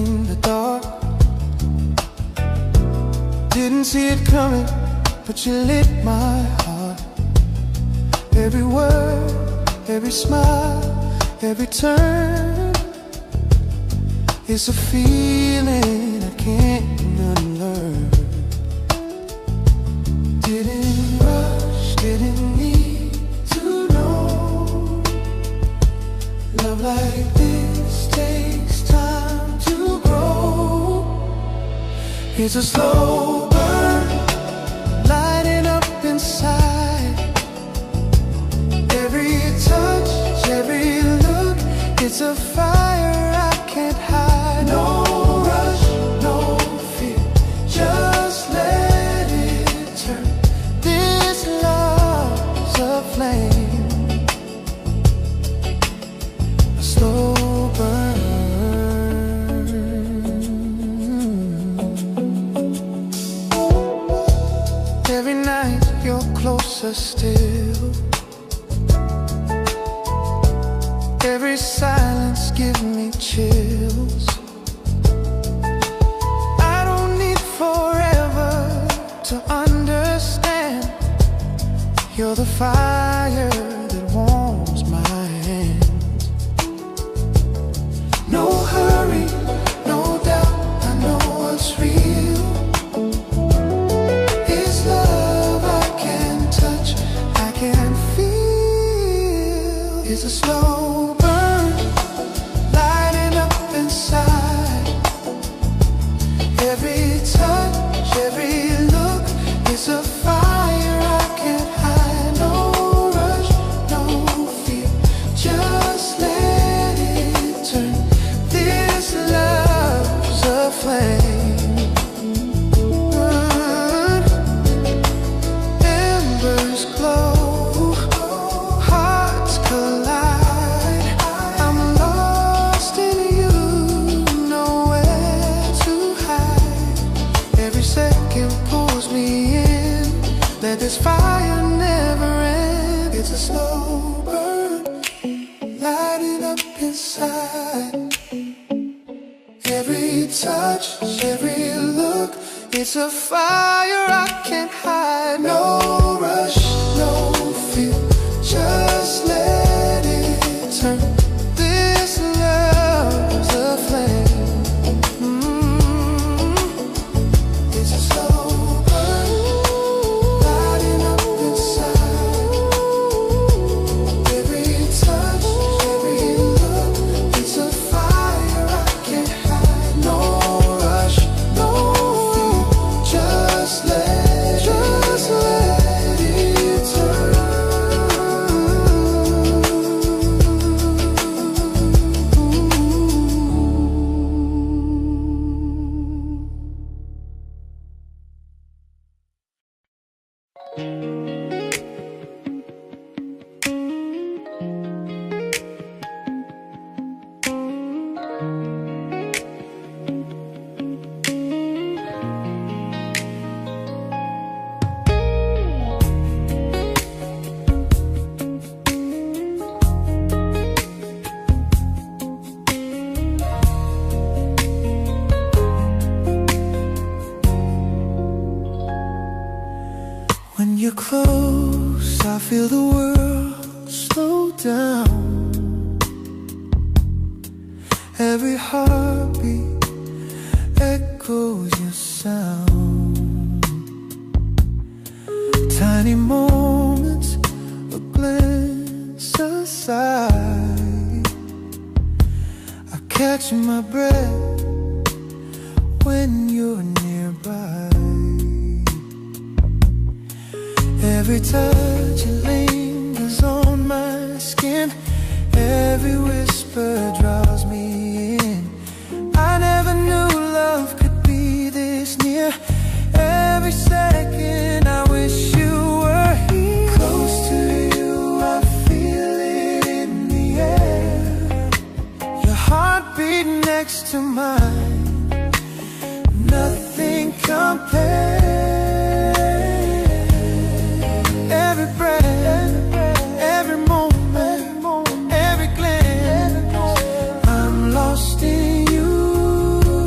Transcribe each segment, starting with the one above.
in the dark. Didn't see it coming, but you lit my heart. Every word, every smile, every turn, it's a feeling I can't unlearn. Didn't rush, didn't need to know. Love like this takes time to grow. It's a slow burn, lighting up inside. Every touch, every look, it's a fire I can't hide. No rush, no fear, just let it turn. This love's a flame, a slow burn. Every night you're closer still. Every silence gives me chills. I don't need forever to understand. You're the fire that warms my hands. No hurry, no doubt, I know what's real. It's love I can touch, I can feel. It's a slow this fire never ends. It's a slow burn, lighting up inside. Every touch, every look, it's a fire I can't hide. No rush, no fear, just let it turn. This love's a flame. It's a slow you're close, I feel the world slow down. Every heartbeat echoes your sound. Tiny moments, a glance aside. I catch my breath when you're nearby. Every touch it lingers on my skin. Every whisper draws me in. I never knew love could be this near. Every second I wish you were here. Close to you, I feel it in the air. Your heartbeat next to mine, nothing compares. Every breath, every moment, every glance, I'm lost in you.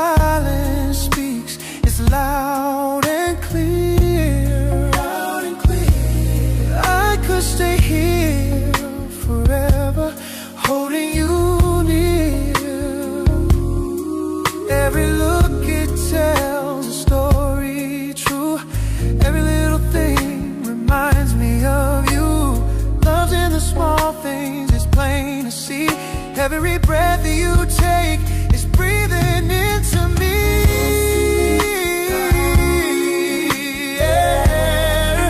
silence speaks, it's loud and clear. Loud and clear. I could stay here forever, holding you near. Every look, it tells a story true. Every little thing reminds me of you. Love's in the small things, it's plain to see. Every breath that you take is breathing into me. Yeah.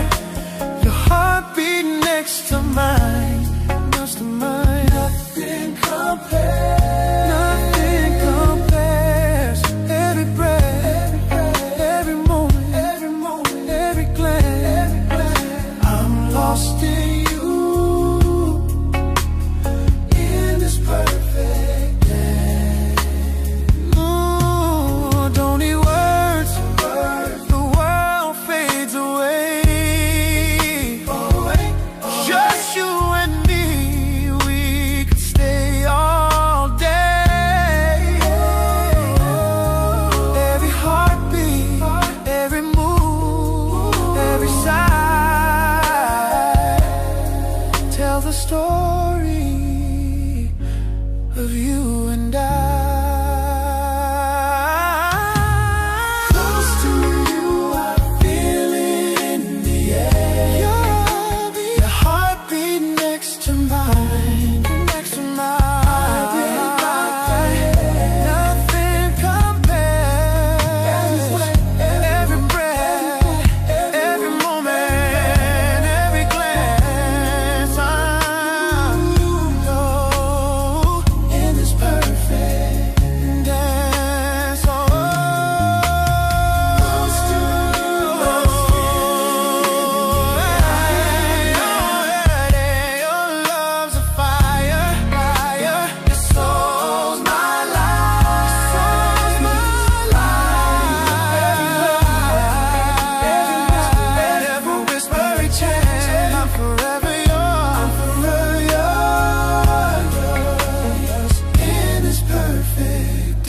Your heartbeat next to mine, next to mine. Nothing compares. Nothing compares. Every breath, every moment, every glance. I'm lost in you. In this perfect dance. Ooh, don't need words. The world fades away. Just you and me, we could stay all day. Every heartbeat, every move, every sigh tell the story of you and I. Close to you, I feel it in the air. Your heartbeat next to mine, next to mine. Nothing compares. Every breath, every moment, every glance. I'm in this perfect dance. Close to your love's a fire. Your soul's my life. Every whisper, every chant, I'm forever yours. In this perfect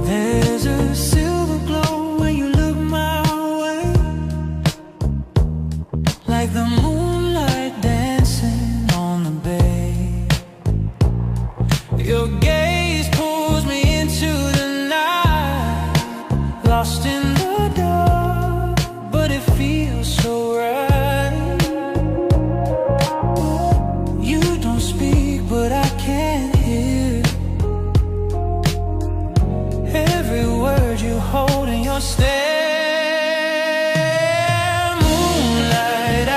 There's a silver glow when you look my way, like the moonlight dancing on the bay. Your gaze pulls me into the night, lost in the dark, but it feels so right. You don't speak, but I can hear every word you hold in your stare. Moonlight,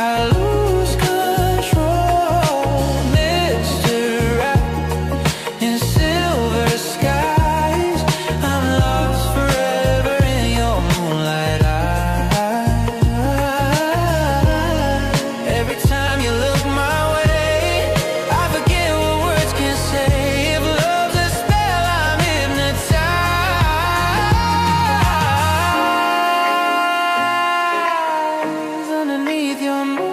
I lose control, Mr. Right, in silver skies. I'm lost forever in your moonlight eyes. Every time you look my way, I forget what words can say. If love's a spell, I'm hypnotized underneath your moonlight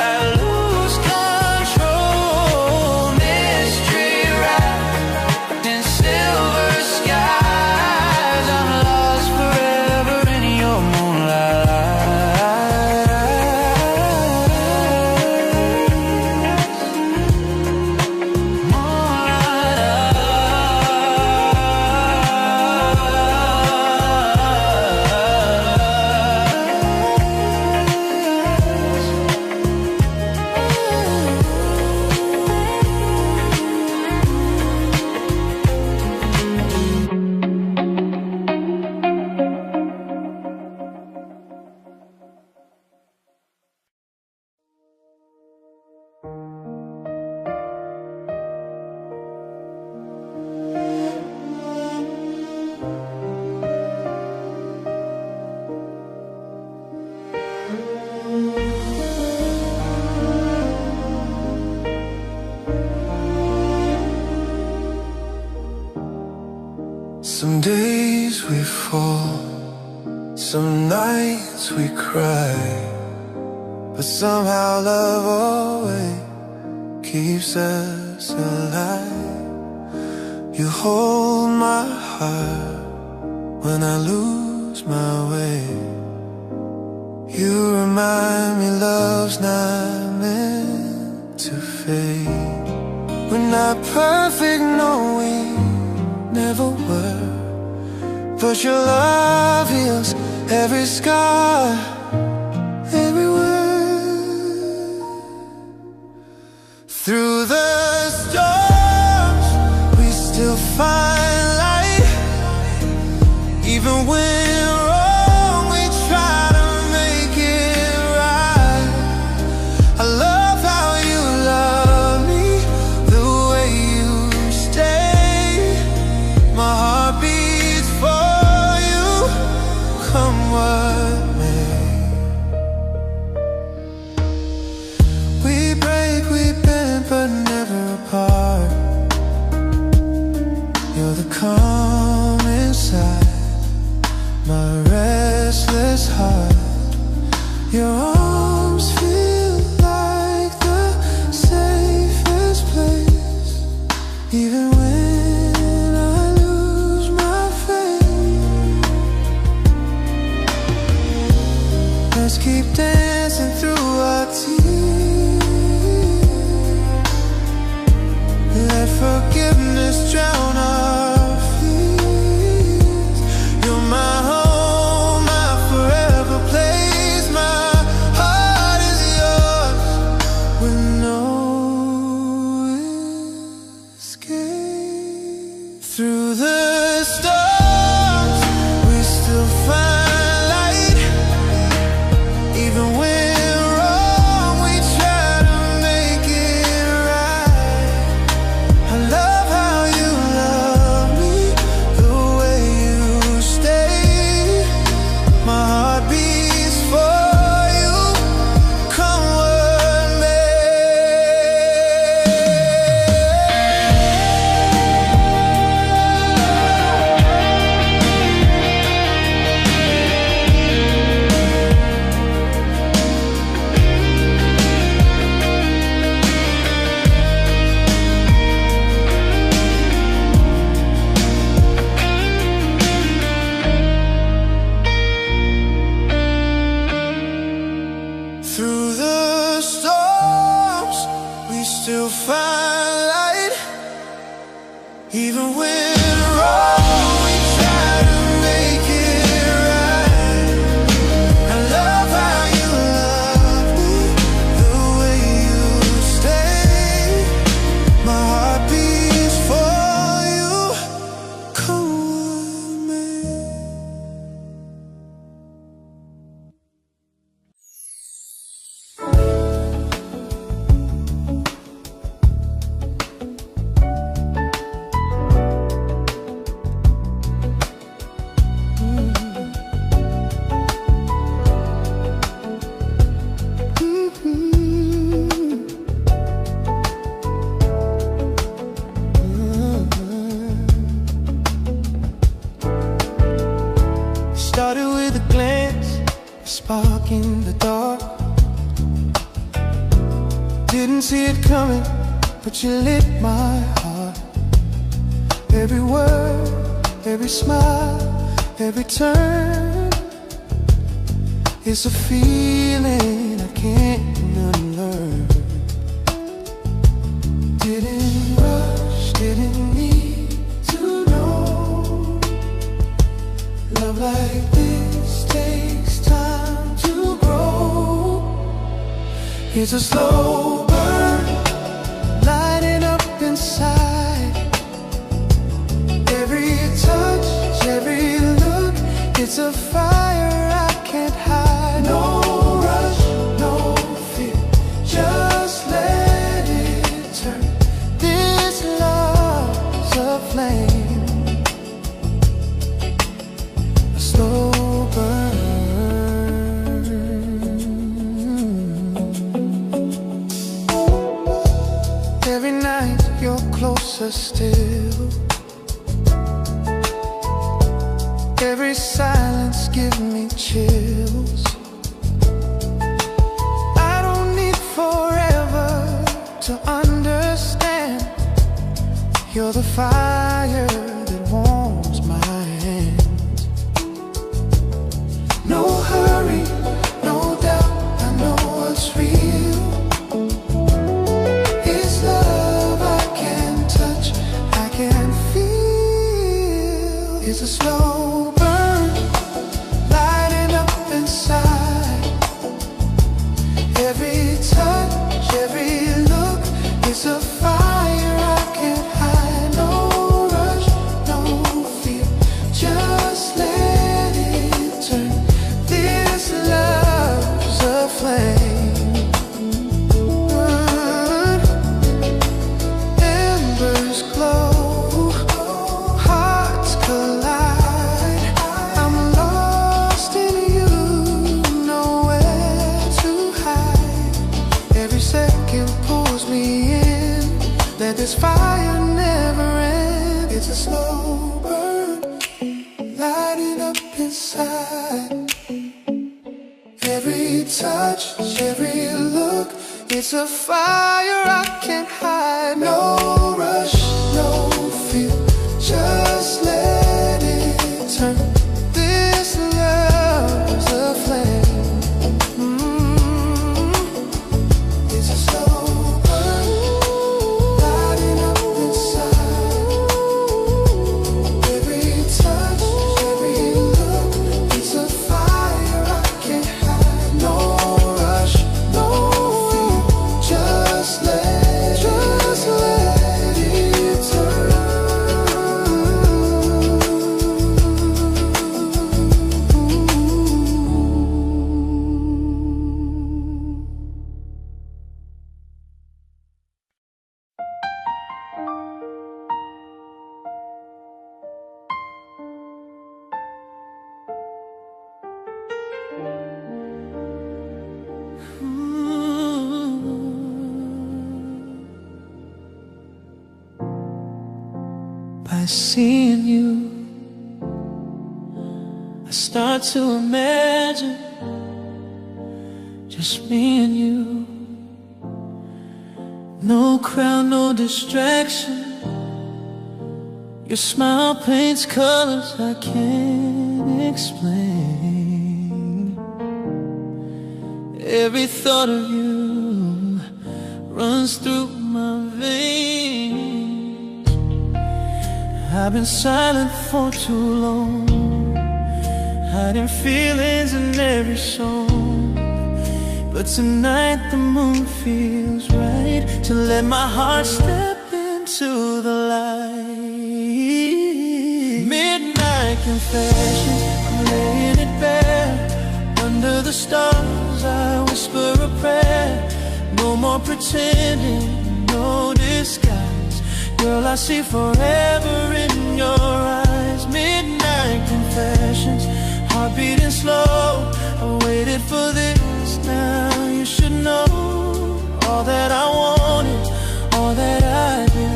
I lose control, mystery wrapped in silver skies. I'm lost forever in your Some days we fall, some nights we cry, but somehow love always keeps us alive. You hold my heart when I lose my way. You remind me love's not meant to fade. We're not perfect, no, we never were, but your love heals every scar, every word. Through the storms, we still find light. Even when wrong, we try to make it right. I love how you love me, the way you stay. My heart beats for you, come what may. We break, we bend, but never apart. You're the calm inside my restless heart. Your arms feel like the safest place. Even when I lose my faith, let's keep dancing through our tears. Let forgiveness drown our fears. You're my home, my forever place. My heart is yours with no escape. Through the storms, we still find light. Even when wrong, we try to make it right. I love how you love me, the way you stay. My heart beats for you, come what Through the storms, we still find light. Even when wrong, we try to make it right. I love how you love me, the didn't see it coming, but you lit my heart. Every word, every smile, every turn is a feeling I can't unlearn. Didn't rush, didn't need to know. Love like this takes time to grow. It's a slow burn, lighting up inside. Every touch, every look, it's a fire I can't hide. No rush, no fear, just let it turn. This love's a flame, a slow burn. Every night you're closer still. Every silence gives me chills. I don't need forever to understand. You're the fire that warms my hands. No hurry, no doubt, I know what's real. It's love I can touch, I can feel. It's a slow burn, lighting up inside. Every touch, every look, it's a fire I can't hide. No rush, no fear, just let it turn. This love's a flame. Embers glow, hearts collide. I'm lost in you, nowhere to hide. Every second pulls me in, let this fire never end. It's a slow burn, lighting up inside. Every touch, every look, it's a fire I can't hide. No rush, no fear, just let it turn. This love's a flame. It's a slow burn, lighting up inside. Every touch, every look, it's a fire I can't hide. No rush, no fear, just let it turn. By seeing you, I start to imagine just me and you. No crowd, no distraction. Your smile paints colors I can't explain. Every thought of you runs through my veins. I've been silent for too long, hiding feelings in every song. But tonight the moon feels right to let my heart step into the light. Midnight confession, I'm laying it bare. Under the stars I whisper a prayer. No more pretending, no disguise. Girl, I see forever in your eyes. Midnight confessions, heart beating slow. I waited for this, now you should know. All that I wanted, all that I do,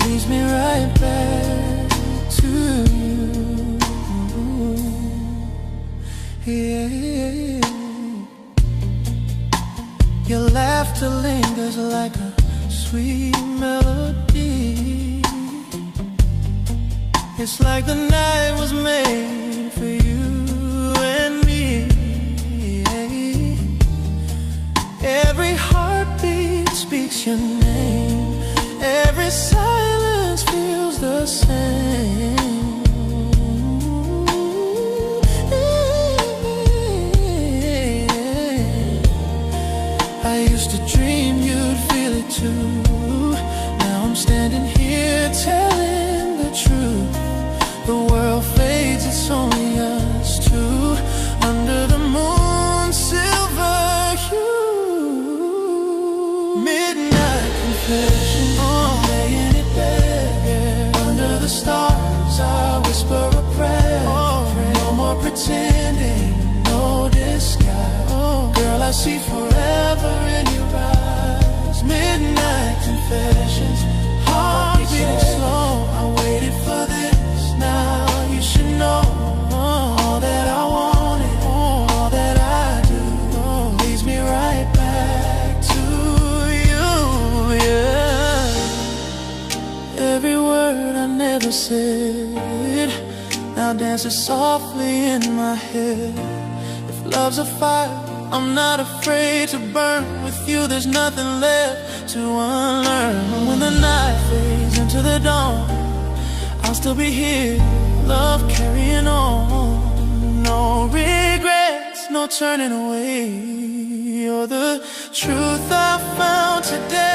leads me right back to you. Yeah. Your laugh laughter lingers like a sweet melody. It's like the night was made for you and me. Every heartbeat speaks your name. Every silence feels the same. I used to dream you'd feel it too. Now I'm standing here telling the truth. The world fades, it's only us two, under the moon's silver hue. Midnight confession, laying it bare. Under the stars, I whisper a prayer. No more pretending, no disguise. Girl, I see forever in your eyes. Midnight confessions, heart beating slow. I waited for this, now you should know. All that I wanted, all that I do, leads me right back to you, yeah. Every word I never said now dances softly in my head. If love's a fire, I'm not afraid to burn. With you there's nothing left to unlearn. When the night fades into the dawn, I'll still be here, love carrying on. No regrets, no turning away. You're the truth I found today.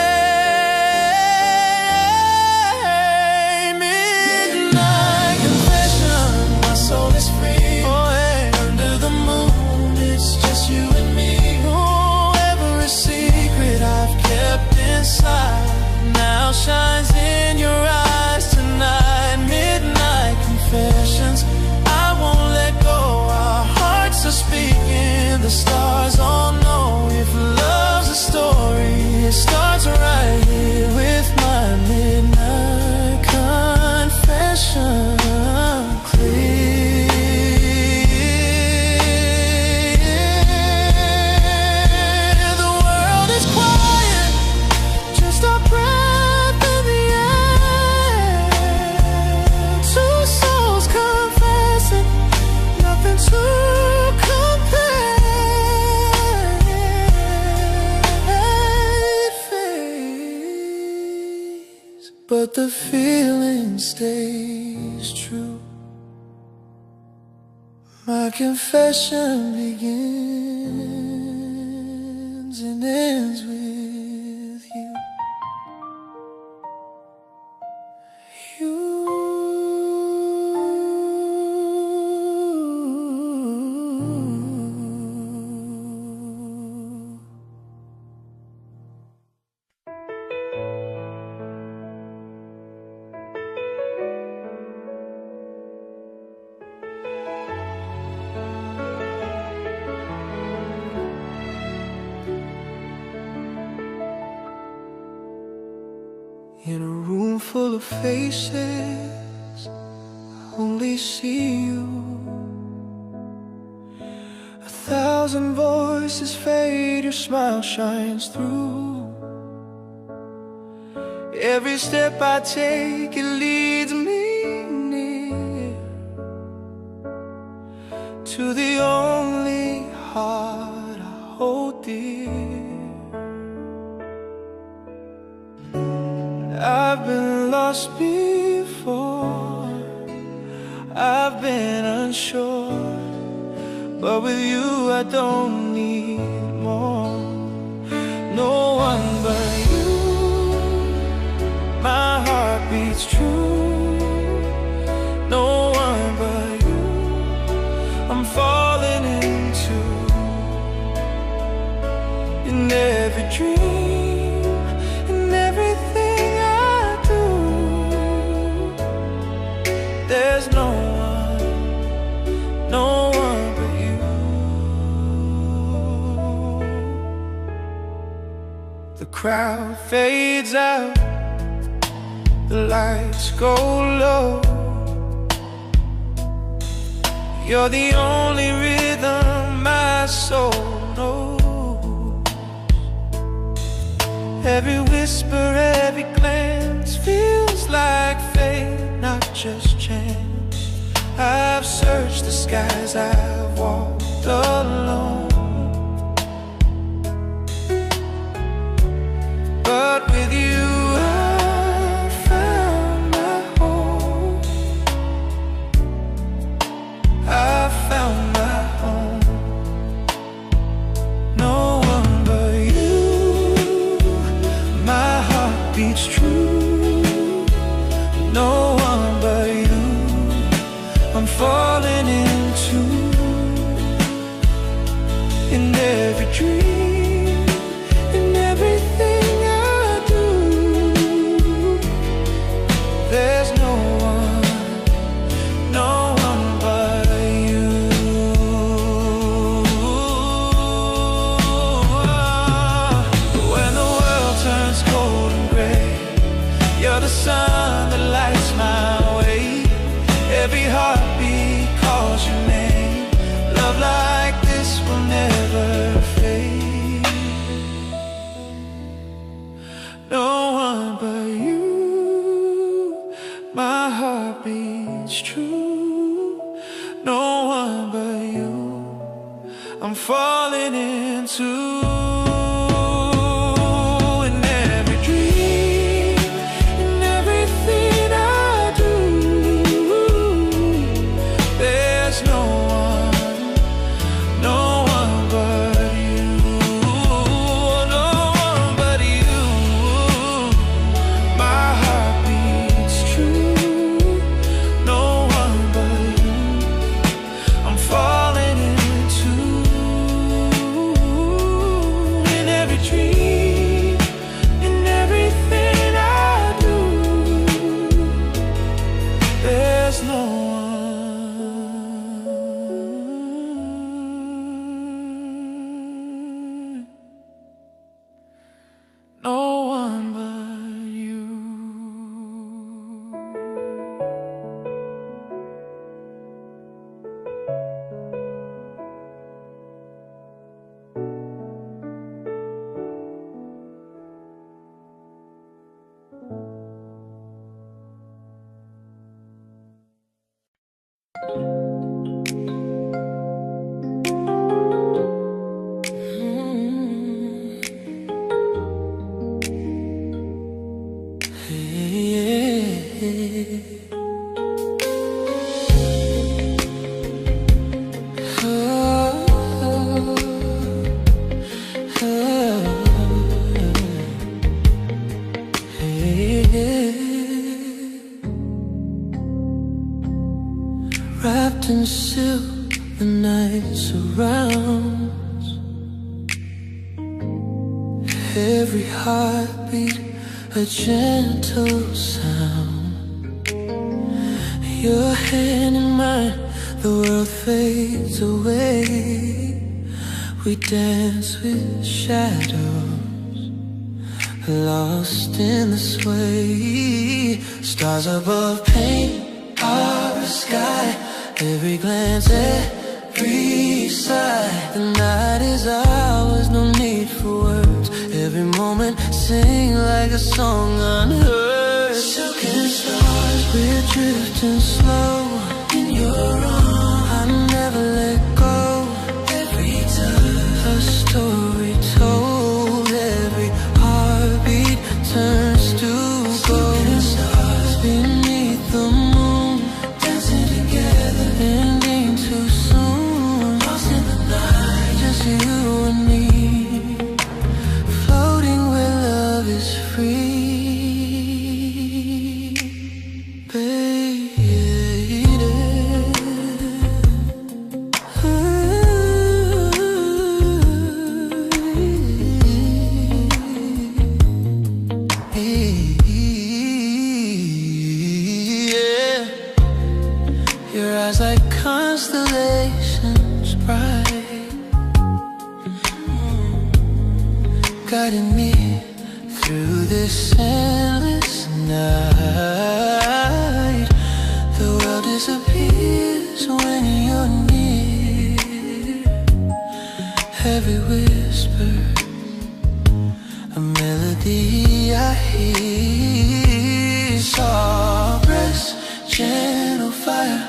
Midnight confession, my soul is free. Under the moon, it's just you and me. Oh, every secret I've kept inside now shines in your eyes tonight. Midnight confessions, I won't let go. Our hearts are speaking, the stars all know. If love's a story, it starts right here with my midnight confession. Clear. The world is quiet, just our breath in the air. Two souls confessing, nothing to compare. It fades, but the feeling stays true. My confession begins and ends with you. In a room full of faces, I only see you. 1,000 voices fade, your smile shines through. Every step I take, it leads me near to the only heart I hold dear. I've been lost before, I've been unsure, but with you I don't need more. No one but you, my heart beats true. No one but you, I'm falling into. In every dream, in everything I do, there's no one but you. The crowd fades out, the lights go low. You're the only rhythm my soul knows. Every whisper, every glance feels like fate, not just chance. I've searched the skies, I've walked alone, but with you I found my home. I found my home. No one but you, my heart beats true. No one but you, I'm falling into. In every dream, in everything I do, there's no one but you. When the world turns cold and gray, you're the sun that lights my way. Every heartbeat calls your name. Love like this will never fade. No one but you, my heart beats true. No one but you, I'm falling into. In every dream, in everything I do, there's no one but you. No one but you, my heart beats true. No one but you, I'm falling into. In every dream, in everything I do, there's no one. No one but you. Wrapped in silk, the night surrounds. Every heartbeat a gentle sound. Your hand in mine, the world fades away. We dance with shadows, lost in the sway. Stars above paint our sky. Every glance, every sigh. The night is ours, no need for words. Every moment sing like a song unheard. Silken stars, we're drifting slow in your arms. I never let go. Every touch, a story told. Every heartbeat turns to gold. Silken stars beneath the moon, dancing together, ending too soon. Lost in the night, just you and me, floating where love is free. Your eyes like constellations bright, guiding me through this endless night. The world disappears when you're near. Every whisper, a melody peace. Soft breaths, gentle fire.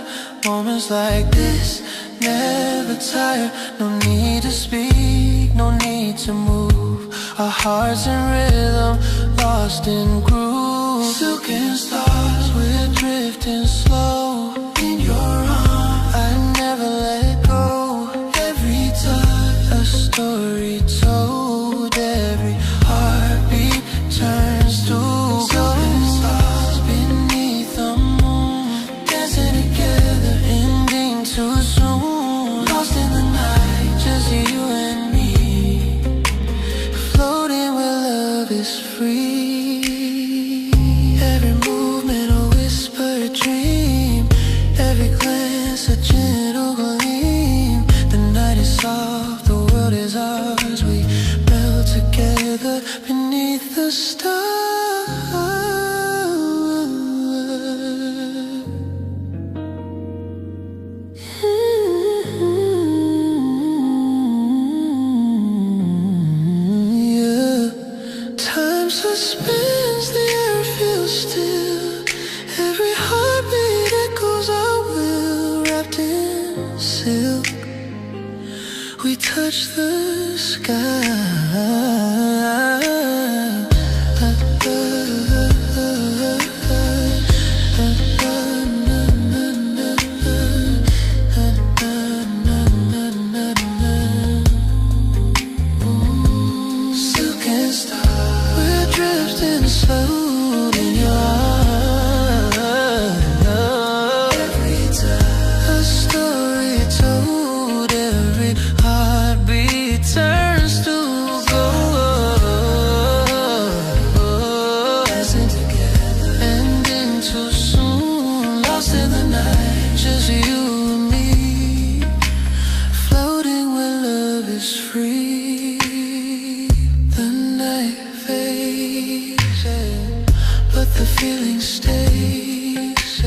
Moments like this never tire. No need to speak, no need to move. Our hearts in rhythm, lost in groove. Silken stars, we're drifting slow. In your arms, I never let go. Every touch, a story told. Every heartbeat turns to gold. Silken stars beneath the moon, dancing together, ending too soon. Lost in the night, just you and me, floating where love is free. Every movement a whispered dream, every glance a gentle gleam. The night is soft, the world is ours. We melt together beneath the stars. Suspends, the air feels still. Every heartbeat echoes our will. Wrapped in silk, we touch the sky. Silken stars, we're drifting slow in your arms. Every time a story told, every heartbeat turns to gold. Dancing together, ending too soon. Lost in the night, just you and me, floating where love is free. The night fades, but the feeling stays.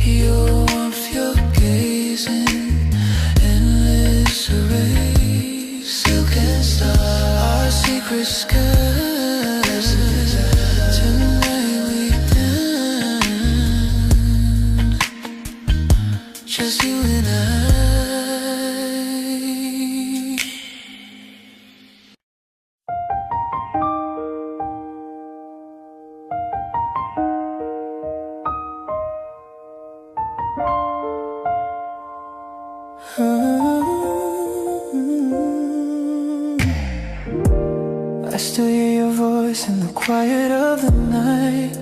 Your warmth, your gazing, endless array. Silken stars, our secret skies. Tonight we dance, just you and I. I still hear your voice in the quiet of the night,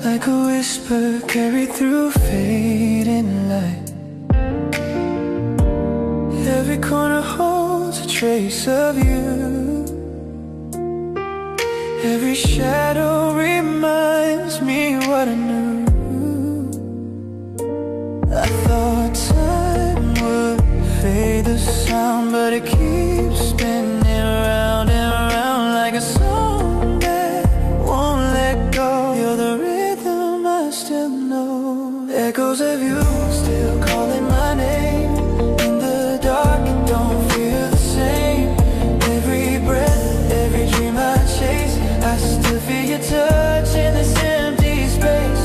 like a whisper carried through fading light. Every corner holds a trace of you. Every shadow reminds me what I knew. I thought time would fade the sound, but it keeps spinning round and round like a song that won't let go. You're the rhythm I still know. Echoes of you still calling my name. In the dark, it don't feel the same. Every breath, every dream I chase, I still feel your touch in this empty space.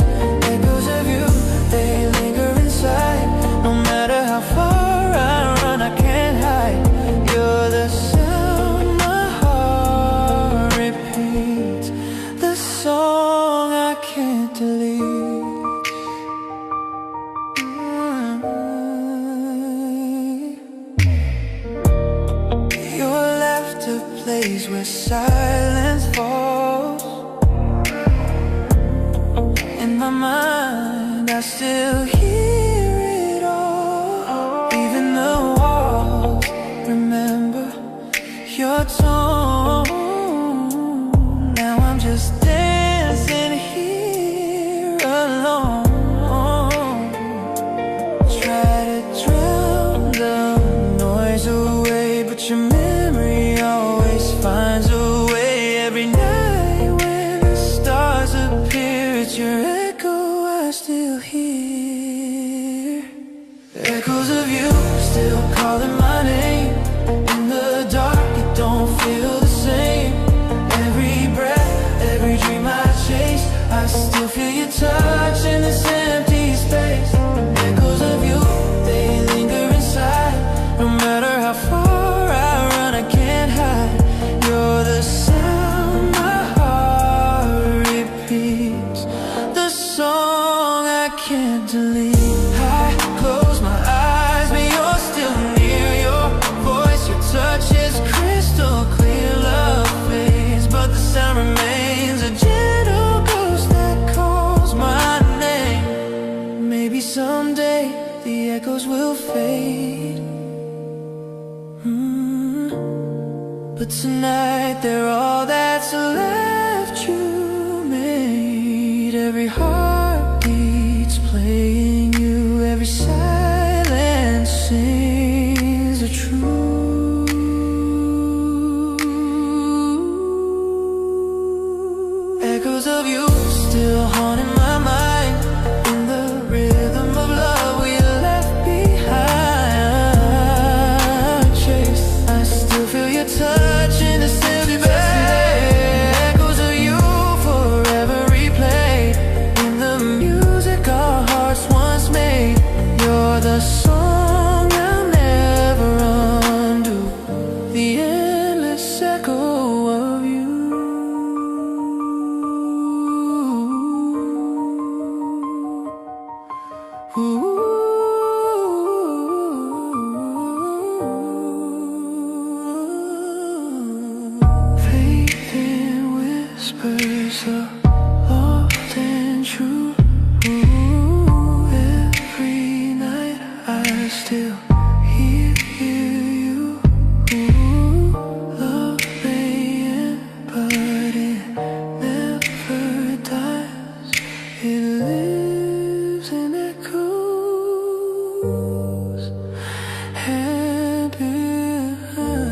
Echoes of you, they linger inside. No matter how far I run, I can't hide. You're the sound my heart repeats, the song I can't delete. Your laughter plays where silence falls. In my mind, I still hear it all. Even the walls remember your tone. Now I'm just dancing here alone. Try to drown the noise away, but your memory always finds a way. Every night when the stars appear, it's your echo I still hear. Echoes of you still calling my name. In the dark, it don't feel the same. sound remains, a gentle ghost that calls my name. Maybe someday the echoes will fade, but tonight they're all that's left you made. Every heartbeat's playing you, every silence sings the truth. Echoes of you still haunting my mind, in the rhythm of love we left behind. Chase, I still feel your touch in the city, echoes of you forever replayed in the music our hearts once made. You're the song I'll never undo, the endless echo of you. Faith in whispers so lost and true. Every night I still hear you. Love may end, but it never dies. It lives in echoes and behind.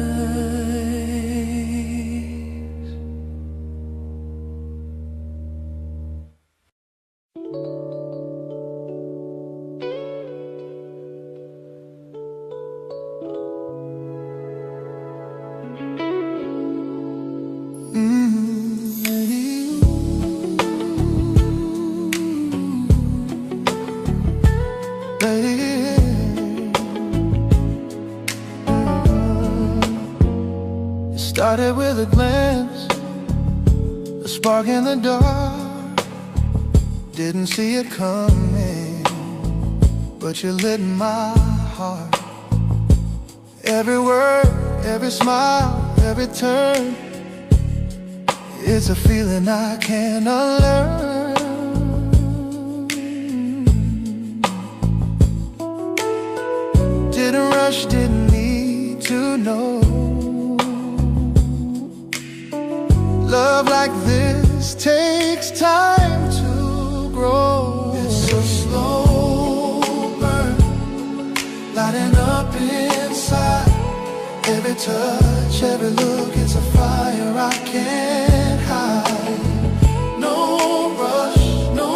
It started with a glance, a spark in the dark. Didn't see it coming, but you lit my heart. Every word, every smile, every turn, it's a feeling I can't unlearn. Didn't rush, didn't need to know. Love like this takes time to grow. It's a slow burn, lighting up inside. Every touch, every look, it's a fire I can't hide. No rush, no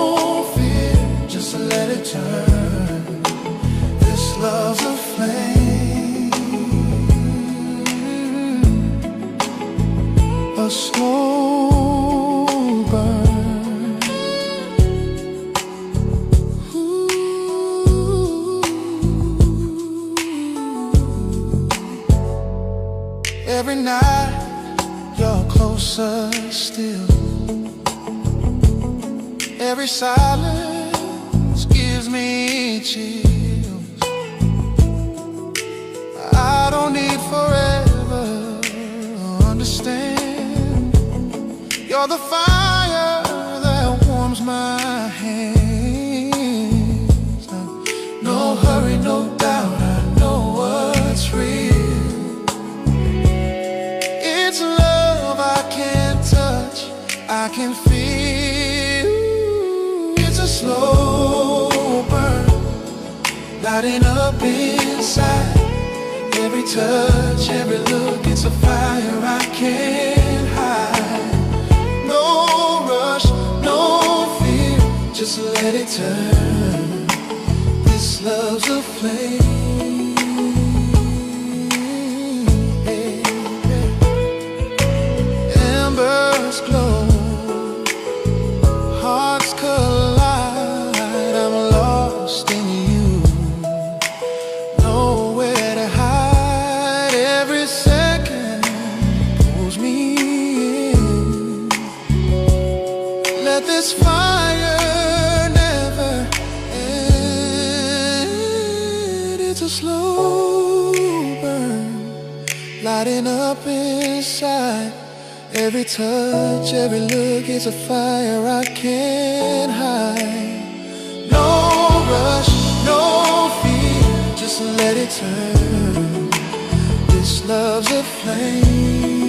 fear, just let it turn. This love's a flame, a slow burn. Every night you're closer still. Every silence gives me chills. I don't need forever, understand. You're the fire that warms my hands. No hurry, no doubt, I know what's real. It's love I can't touch, I can feel. It's a slow burn, lighting up inside. Every touch, every look, it's a fire I can't hide. No rush, no fear, just let it turn. This love's a flame. Embers glow, hearts collide. I'm lost in you, nowhere to hide. Every second pulls me in. Let this fire never end. It's a slow burn, lighting up inside. Every touch, every look is a fire I can't hide. No rush, no fear, just let it turn. This love's a flame.